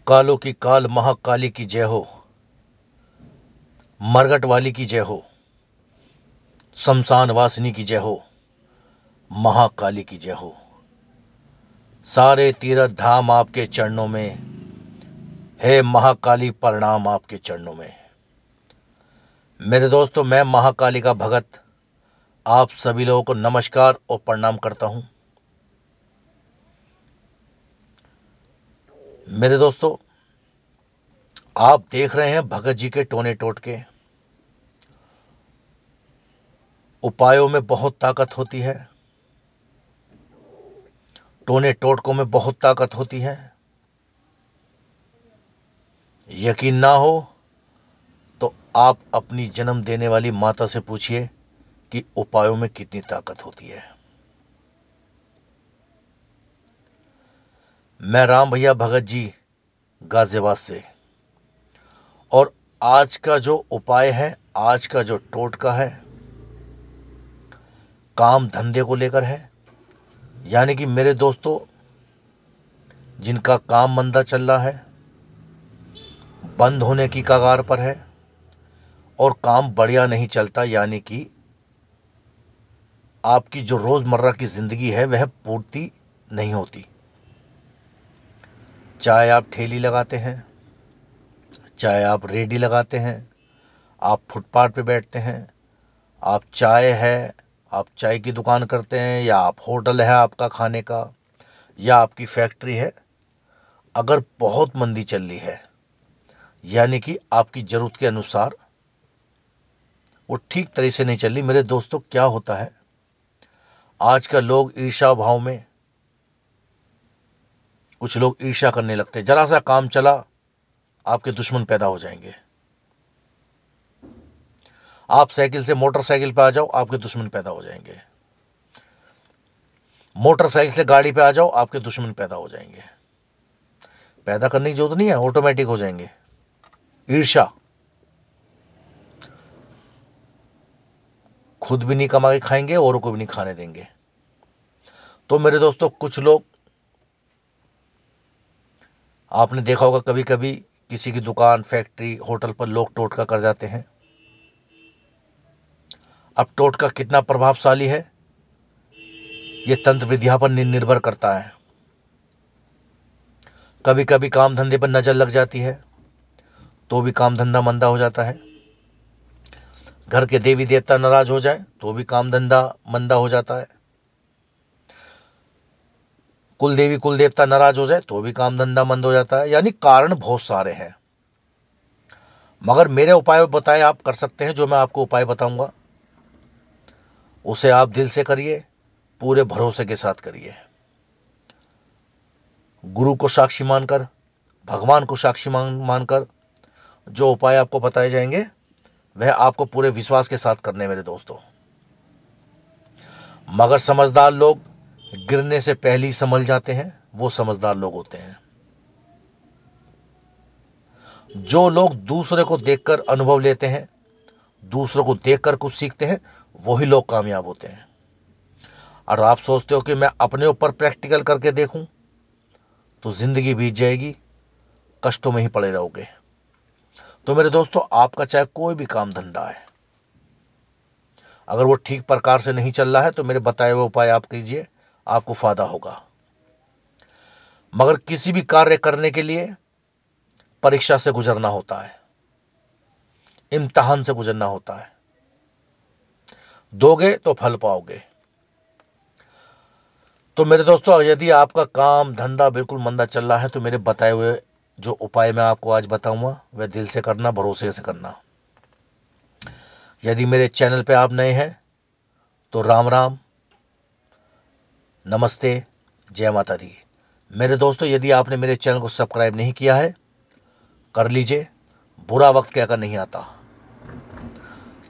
कालों की काल महाकाली की जय हो, मरगट वाली की जय हो, शमशान वासिनी की जय हो, महाकाली की जय हो। सारे तीर्थ धाम आपके चरणों में, हे महाकाली प्रणाम आपके चरणों में। मेरे दोस्तों, मैं महाकाली का भगत आप सभी लोगों को नमस्कार और प्रणाम करता हूं। मेरे दोस्तों, आप देख रहे हैं भगत जी के टोने टोटके। उपायों में बहुत ताकत होती है, टोने टोटकों में बहुत ताकत होती है। यकीन ना हो तो आप अपनी जन्म देने वाली माता से पूछिए कि उपायों में कितनी ताकत होती है। मैं राम भैया भगत जी गाजियाबाद से, और आज का जो उपाय है, आज का जो टोटका है, काम धंधे को लेकर है। यानी कि मेरे दोस्तों, जिनका काम मंदा चल रहा है, बंद होने की कगार पर है, और काम बढ़िया नहीं चलता, यानी कि आपकी जो रोजमर्रा की जिंदगी है वह पूर्ति नहीं होती। चाहे आप ठेली लगाते हैं, चाहे आप रेडी लगाते हैं, आप फुटपाथ पे बैठते हैं, आप आप चाय की दुकान करते हैं, या आप होटल है आपका खाने का, या आपकी फैक्ट्री है, अगर बहुत मंदी चल रही है, यानी कि आपकी जरूरत के अनुसार वो ठीक तरह से नहीं चल रही, मेरे दोस्तों, क्या होता है, आजकल लोग ईर्ष्या भाव में, कुछ लोग ईर्ष्या करने लगते हैं। जरा सा काम चला, आपके दुश्मन पैदा हो जाएंगे। आप साइकिल से मोटरसाइकिल पे आ जाओ, आपके दुश्मन पैदा हो जाएंगे। मोटरसाइकिल से गाड़ी पे आ जाओ, आपके दुश्मन पैदा हो जाएंगे। पैदा करने की जरूरत नहीं है, ऑटोमेटिक हो जाएंगे। ईर्ष्या, खुद भी नहीं कमा के खाएंगे, औरों को भी नहीं खाने देंगे। तो मेरे दोस्तों, कुछ लोग, आपने देखा होगा कभी कभी किसी की दुकान, फैक्ट्री, होटल पर लोग टोटका कर जाते हैं। अब टोटका कितना प्रभावशाली है, यह तंत्र विद्या पर निर्भर करता है। कभी कभी काम धंधे पर नजर लग जाती है तो भी काम धंधा मंदा हो जाता है। घर के देवी देवता नाराज हो जाए तो भी काम धंधा मंदा हो जाता है। कुल देवी कुल देवता नाराज हो जाए तो भी काम धंधा मंद हो जाता है। यानी कारण बहुत सारे हैं, मगर मेरे उपाय बताए आप कर सकते हैं। जो मैं आपको उपाय बताऊंगा उसे आप दिल से करिए, पूरे भरोसे के साथ करिए। गुरु को साक्षी मानकर, भगवान को साक्षी मानकर जो उपाय आपको बताए जाएंगे वह आपको पूरे विश्वास के साथ करने हैं मेरे दोस्तों। मगर समझदार लोग गिरने से पहले ही संभल जाते हैं, वो समझदार लोग होते हैं। जो लोग दूसरे को देखकर अनुभव लेते हैं, दूसरों को देखकर कुछ सीखते हैं, वही लोग कामयाब होते हैं। और आप सोचते हो कि मैं अपने ऊपर प्रैक्टिकल करके देखूं, तो जिंदगी बीत जाएगी, कष्टों में ही पड़े रहोगे। तो मेरे दोस्तों, आपका चाहे कोई भी काम धंधा है, अगर वो ठीक प्रकार से नहीं चल रहा है तो मेरे बताए हुए उपाय आप कीजिए, आपको फायदा होगा। मगर किसी भी कार्य करने के लिए परीक्षा से गुजरना होता है, इम्तिहान से गुजरना होता है। दोगे तो फल पाओगे। तो मेरे दोस्तों, यदि आपका काम धंधा बिल्कुल मंदा चल रहा है तो मेरे बताए हुए जो उपाय मैं आपको आज बताऊंगा वह दिल से करना, भरोसे से करना। यदि मेरे चैनल पे आप नए हैं तो राम राम, नमस्ते, जय माता दी। मेरे दोस्तों, यदि आपने मेरे चैनल को सब्सक्राइब नहीं किया है, कर लीजिए। बुरा वक्त कहकर नहीं आता,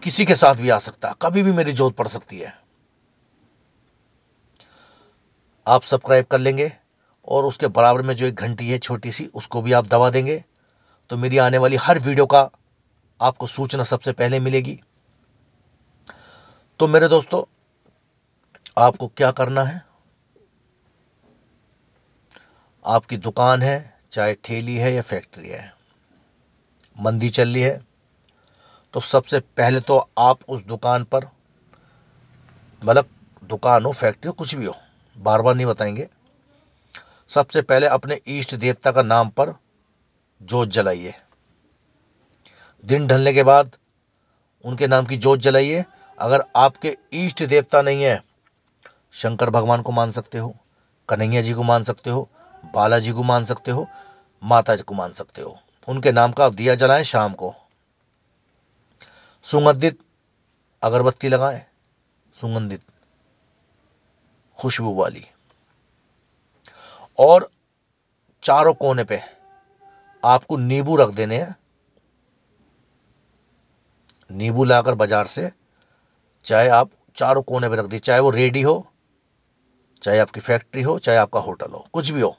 किसी के साथ भी आ सकता है, कभी भी मेरी जरूरत पड़ सकती है। आप सब्सक्राइब कर लेंगे और उसके बराबर में जो एक घंटी है छोटी सी, उसको भी आप दबा देंगे, तो मेरी आने वाली हर वीडियो का आपको सूचना सबसे पहले मिलेगी। तो मेरे दोस्तों, आपको क्या करना है, आपकी दुकान है, चाहे ठेली है या फैक्ट्री है, मंदी चल रही है, तो सबसे पहले तो आप उस दुकान पर, मतलब दुकान हो, फैक्ट्री हो, कुछ भी हो, बार बार नहीं बताएंगे, सबसे पहले अपने इष्ट देवता का नाम पर जोत जलाइए। दिन ढलने के बाद उनके नाम की जोत जलाइए। अगर आपके इष्ट देवता नहीं है, शंकर भगवान को मान सकते हो, कन्हैया जी को मान सकते हो, बालाजी को मान सकते हो, माता जी को मान सकते हो, उनके नाम का आप दिया जलाएं। शाम को सुगंधित अगरबत्ती लगाएं, सुगंधित खुशबू वाली, और चारों कोने पे आपको नींबू रख देने हैं। नींबू लाकर बाजार से, चाहे आप चारों कोने पे रख दी, चाहे वो रेडी हो, चाहे आपकी फैक्ट्री हो, चाहे आपका होटल हो, कुछ भी हो,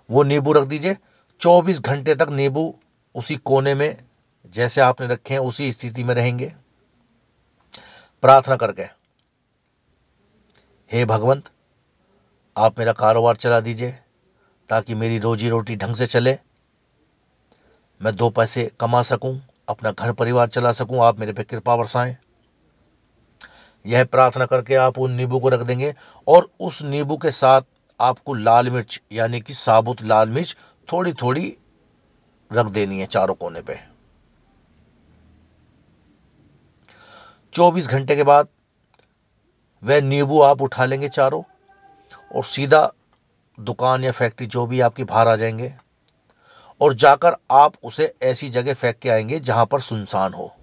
वो नींबू रख दीजिए। 24 घंटे तक नींबू उसी कोने में जैसे आपने रखे हैं उसी स्थिति में रहेंगे। प्रार्थना करके, हे भगवंत, आप मेरा कारोबार चला दीजिए ताकि मेरी रोजी रोटी ढंग से चले, मैं 2 पैसे कमा सकूं, अपना घर परिवार चला सकूं, आप मेरे पे कृपा बरसाएं। यह प्रार्थना करके आप उन नींबू को रख देंगे, और उस नींबू के साथ आपको लाल मिर्च, यानी कि साबुत लाल मिर्च थोड़ी थोड़ी रख देनी है चारों कोने पे। 24 घंटे के बाद वह नींबू आप उठा लेंगे चारों, और सीधा दुकान या फैक्ट्री जो भी आपकी बाहर आ जाएंगे, और जाकर आप उसे ऐसी जगह फेंक के आएंगे जहां पर सुनसान हो,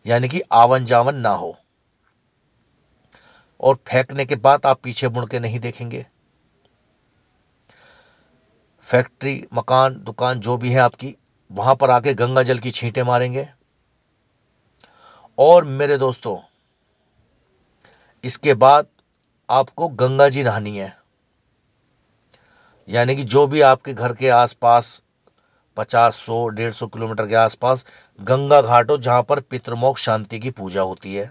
यानी कि आवन जावन ना हो। और फेंकने के बाद आप पीछे मुड़ के नहीं देखेंगे। फैक्ट्री, मकान, दुकान जो भी है आपकी, वहां पर आके गंगा जल की छींटे मारेंगे। और मेरे दोस्तों, इसके बाद आपको गंगा जी नहानी है, यानी कि जो भी आपके घर के आसपास 50, 100, 150 किलोमीटर के आसपास गंगा घाट हो जहां पर पितृमोक्ष शांति की पूजा होती है,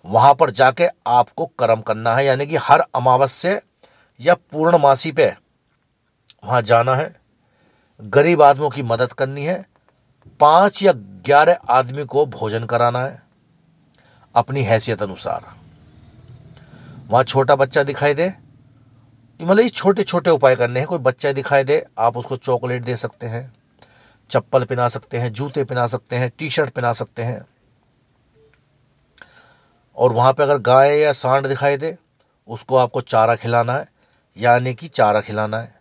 वहां पर जाके आपको कर्म करना है, यानी कि हर अमावस्या या पूर्णमासी पे वहां जाना है, गरीब आदमियों की मदद करनी है, 5 या 11 आदमी को भोजन कराना है अपनी हैसियत अनुसार। वहां छोटा बच्चा दिखाई दे, मतलब ये छोटे छोटे उपाय करने हैं। कोई बच्चा दिखाई दे, आप उसको चॉकलेट दे सकते हैं, चप्पल पहना सकते हैं, जूते पहना सकते हैं, टी शर्ट पहना सकते हैं। और वहां पे अगर गाय या सांड दिखाई दे, उसको आपको चारा खिलाना है, यानी कि चारा खिलाना है।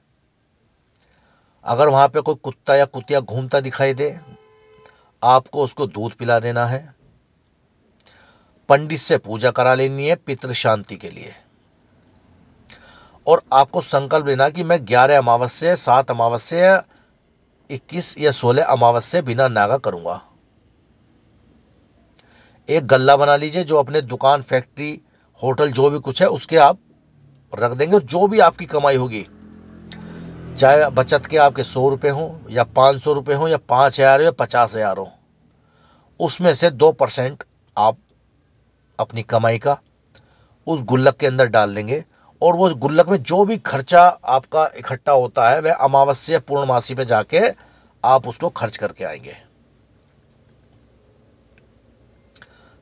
अगर वहां पे कोई कुत्ता या कुतिया घूमता दिखाई दे, आपको उसको दूध पिला देना है। पंडित से पूजा करा लेनी है पितृ शांति के लिए, और आपको संकल्प लेना कि मैं 11 अमावस्या, 7 अमावस्या, 21 या 16 अमावस्या बिना नागा करूंगा। एक गल्ला बना लीजिए जो अपने दुकान, फैक्ट्री, होटल जो भी कुछ है उसके आप रख देंगे, और जो भी आपकी कमाई होगी, चाहे बचत के आपके 100 रुपए हो या 500 रुपए हो या 5,000 हो या 50,000 हो, उसमें से 2% आप अपनी कमाई का उस गुल्लक के अंदर डाल देंगे। और वो गुल्लक में जो भी खर्चा आपका इकट्ठा होता है, वह अमावस्या पूर्णमासी पे जाके आप उसको खर्च करके आएंगे।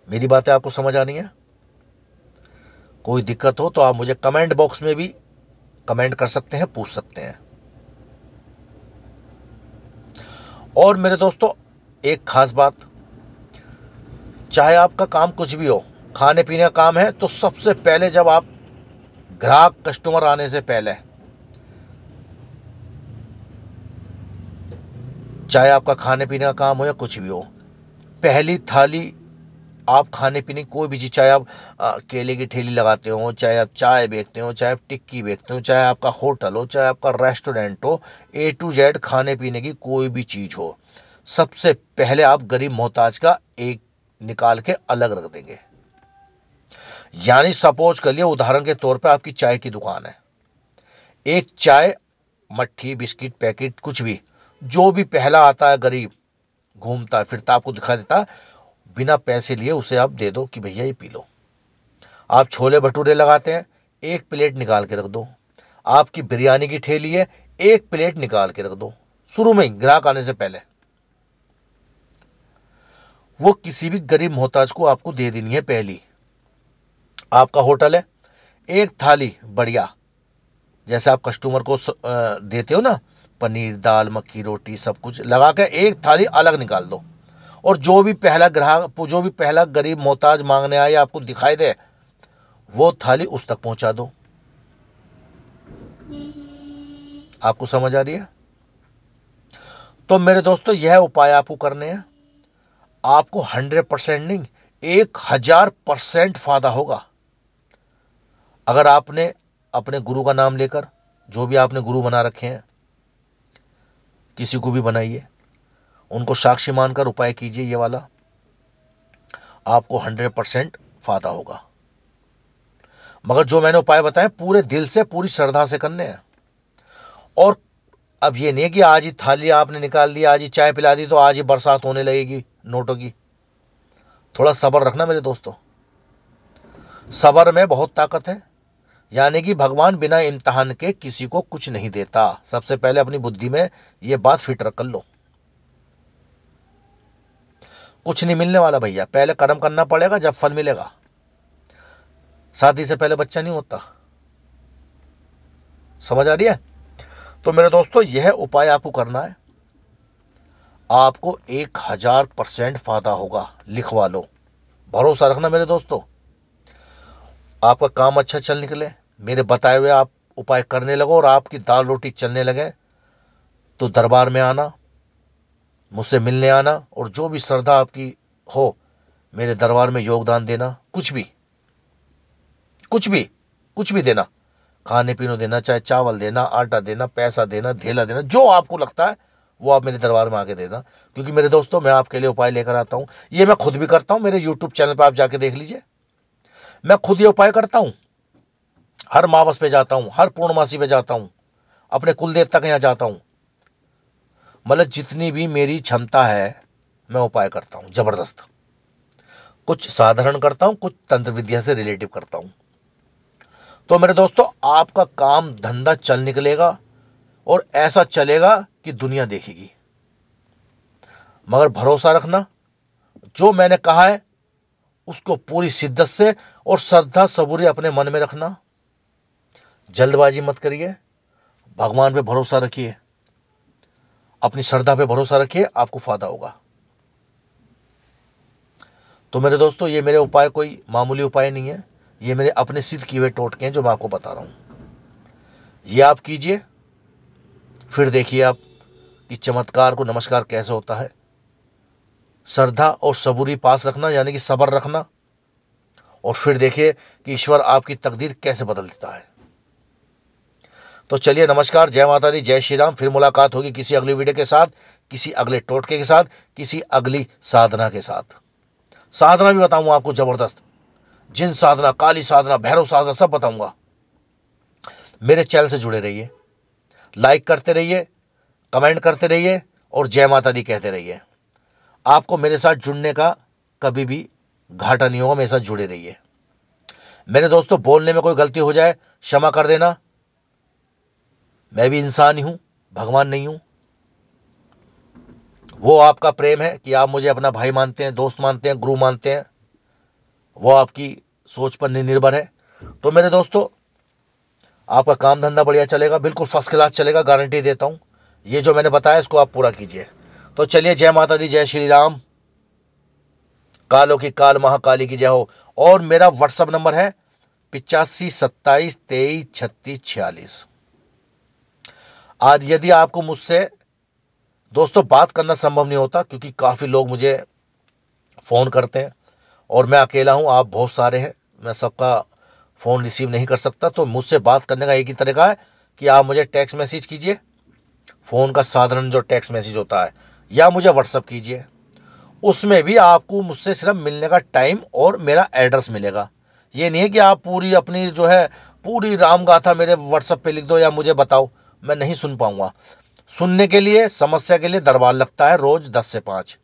मेरी बातें आपको समझ आनी है? कोई दिक्कत हो तो आप मुझे कमेंट बॉक्स में भी कमेंट कर सकते हैं, पूछ सकते हैं। और मेरे दोस्तों, एक खास बात, चाहे आपका काम कुछ भी हो, खाने पीने का काम है, तो सबसे पहले जब आप ग्राहक, कस्टमर आने से पहले, चाहे आपका खाने पीने का काम हो या कुछ भी हो, पहली थाली आप खाने पीने की कोई भी चीज, चाहे आप केले की ठेली लगाते हो, चाहे आप चाय बेचते हो, चाहे आप टिक्की बेचते हो, चाहे आपका होटल हो, चाहे आपका रेस्टोरेंट हो, A to Z खाने पीने की कोई भी चीज हो, सबसे पहले आप गरीब मोहताज का एक निकाल के अलग रख देंगे। यानी सपोज कर लिए, उदाहरण के तौर पे आपकी चाय की दुकान है, एक चाय, मट्ठी, बिस्किट, पैकेट, कुछ भी, जो भी पहला आता है, गरीब घूमता फिरता आपको दिखा देता, बिना पैसे लिए उसे आप दे दो कि भैया ये पी लो। आप छोले भटूरे लगाते हैं, एक प्लेट निकाल के रख दो। आपकी बिरयानी की ठेली है, एक प्लेट निकाल के रख दो शुरू में ही, ग्राहक आने से पहले। वो किसी भी गरीब मोहताज को आपको दे देनी है पहली। आपका होटल है, एक थाली बढ़िया, जैसे आप कस्टमर को देते हो ना, पनीर, दाल, मक्खी, रोटी सब कुछ लगा के एक थाली अलग निकाल दो। और जो भी पहला ग्राहक, जो भी पहला गरीब मोहताज मांगने आए, आपको दिखाई दे, वो थाली उस तक पहुंचा दो। आपको समझ आ रही है? तो मेरे दोस्तों, यह उपाय आपको करने हैं। आपको 100% नहीं, 1000% फायदा होगा। अगर आपने अपने गुरु का नाम लेकर, जो भी आपने गुरु बना रखे हैं, किसी को भी बनाइए, उनको साक्षी मानकर उपाय कीजिए ये वाला, आपको 100% फायदा होगा। मगर जो मैंने उपाय बताए पूरे दिल से, पूरी श्रद्धा से करने हैं। और अब ये नहीं है कि आज ही थाली आपने निकाल दी, आज ही चाय पिला दी तो आज ही बरसात होने लगेगी नोटों की। थोड़ा सब्र रखना मेरे दोस्तों, सब्र में बहुत ताकत है। यानी कि भगवान बिना इम्तिहान के किसी को कुछ नहीं देता। सबसे पहले अपनी बुद्धि में ये बात फिट रख लो। कुछ नहीं मिलने वाला भैया, पहले कर्म करना पड़ेगा, जब फल मिलेगा। शादी से पहले बच्चा नहीं होता। समझ आ रही है? तो मेरे दोस्तों, यह उपाय आपको करना है, आपको 1000% फायदा होगा। लिखवा लो, भरोसा रखना मेरे दोस्तों। आपका काम अच्छा चल निकले, मेरे बताए हुए आप उपाय करने लगो और आपकी दाल रोटी चलने लगे, तो दरबार में आना, मुझसे मिलने आना, और जो भी श्रद्धा आपकी हो मेरे दरबार में योगदान देना। कुछ भी कुछ भी कुछ भी देना, खाने पीने देना, चाहे चावल देना, आटा देना, पैसा देना, धेला देना, जो आपको लगता है वो आप मेरे दरबार में आके देना। क्योंकि मेरे दोस्तों, मैं आपके लिए उपाय लेकर आता हूं। ये मैं खुद भी करता हूं, मेरे यूट्यूब चैनल पर आप जाके देख लीजिए। मैं खुद ये उपाय करता हूं। हर मावस पे जाता हूं, हर पूर्णमासी पे जाता हूं, अपने कुल देवता के यहां जाता हूं। मतलब जितनी भी मेरी क्षमता है मैं उपाय करता हूं, जबरदस्त। कुछ साधारण करता हूं, कुछ तंत्र विद्या से रिलेटिव करता हूं। तो मेरे दोस्तों, आपका काम धंधा चल निकलेगा और ऐसा चलेगा कि दुनिया देखेगी। मगर भरोसा रखना, जो मैंने कहा है उसको पूरी शिद्दत से और श्रद्धा सबूरी अपने मन में रखना। जल्दबाजी मत करिए, भगवान पे भरोसा रखिए, अपनी श्रद्धा पे भरोसा रखिए, आपको फायदा होगा। तो मेरे दोस्तों, ये मेरे उपाय कोई मामूली उपाय नहीं है, ये मेरे अपने सिद्ध किए हुए टोटके हैं जो मैं आपको बता रहा हूं। ये आप कीजिए, फिर देखिए आप कि चमत्कार को नमस्कार कैसे होता है। श्रद्धा और सबूरी पास रखना, यानी कि सब्र रखना, और फिर देखिए कि ईश्वर आपकी तकदीर कैसे बदल देता है। तो चलिए, नमस्कार, जय माता दी, जय श्री राम। फिर मुलाकात होगी किसी अगली वीडियो के साथ, किसी अगले टोटके के साथ, किसी अगली साधना के साथ। साधना भी बताऊंगा आपको जबरदस्त, जिन साधना, काली साधना, भैरव साधना, सब बताऊंगा। मेरे चैनल से जुड़े रहिए, लाइक करते रहिए, कमेंट करते रहिए और जय माता दी कहते रहिए। आपको मेरे साथ जुड़ने का कभी भी घाटा नहीं होगा, मेरे साथ जुड़े रहिए। मेरे दोस्तों, बोलने में कोई गलती हो जाए क्षमा कर देना, मैं भी इंसान ही हूं, भगवान नहीं हूं। वो आपका प्रेम है कि आप मुझे अपना भाई मानते हैं, दोस्त मानते हैं, गुरु मानते हैं, वो आपकी सोच पर निर्भर है। तो मेरे दोस्तों, आपका काम धंधा बढ़िया चलेगा, बिल्कुल फर्स्ट क्लास चलेगा, गारंटी देता हूं। ये जो मैंने बताया इसको आप पूरा कीजिए। तो चलिए, जय माता दी, जय श्री राम। कालों की काल, महाकाली की जय हो। और मेरा व्हाट्सएप नंबर है 8527233646। आज यदि आपको मुझसे दोस्तों बात करना संभव नहीं होता, क्योंकि काफी लोग मुझे फोन करते हैं और मैं अकेला हूं, आप बहुत सारे हैं, मैं सबका फोन रिसीव नहीं कर सकता। तो मुझसे बात करने का एक ही तरीका है कि आप मुझे टेक्स्ट मैसेज कीजिए, फोन का साधारण जो टेक्स्ट मैसेज होता है, या मुझे व्हाट्सएप कीजिए। उसमें भी आपको मुझसे सिर्फ मिलने का टाइम और मेरा एड्रेस मिलेगा। ये नहीं है कि आप पूरी अपनी जो है पूरी राम गाथा मेरे व्हाट्सएप पे लिख दो या मुझे बताओ, मैं नहीं सुन पाऊंगा। सुनने के लिए, समस्या के लिए दरबार लगता है रोज 10 से 5।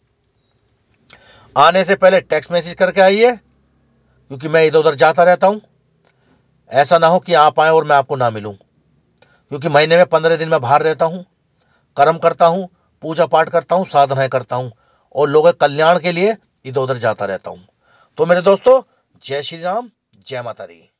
आने से पहले टेक्स्ट मैसेज करके आइए, क्योंकि मैं इधर उधर जाता रहता हूं। ऐसा ना हो कि आप आए और मैं आपको ना मिलूं। क्योंकि महीने में 15 दिन मैं बाहर रहता हूं, कर्म करता हूं, पूजा पाठ करता हूं, साधनाएं करता हूं और लोगों के कल्याण के लिए इधर उधर जाता रहता हूं। तो मेरे दोस्तों, जय श्री राम, जय माता दी।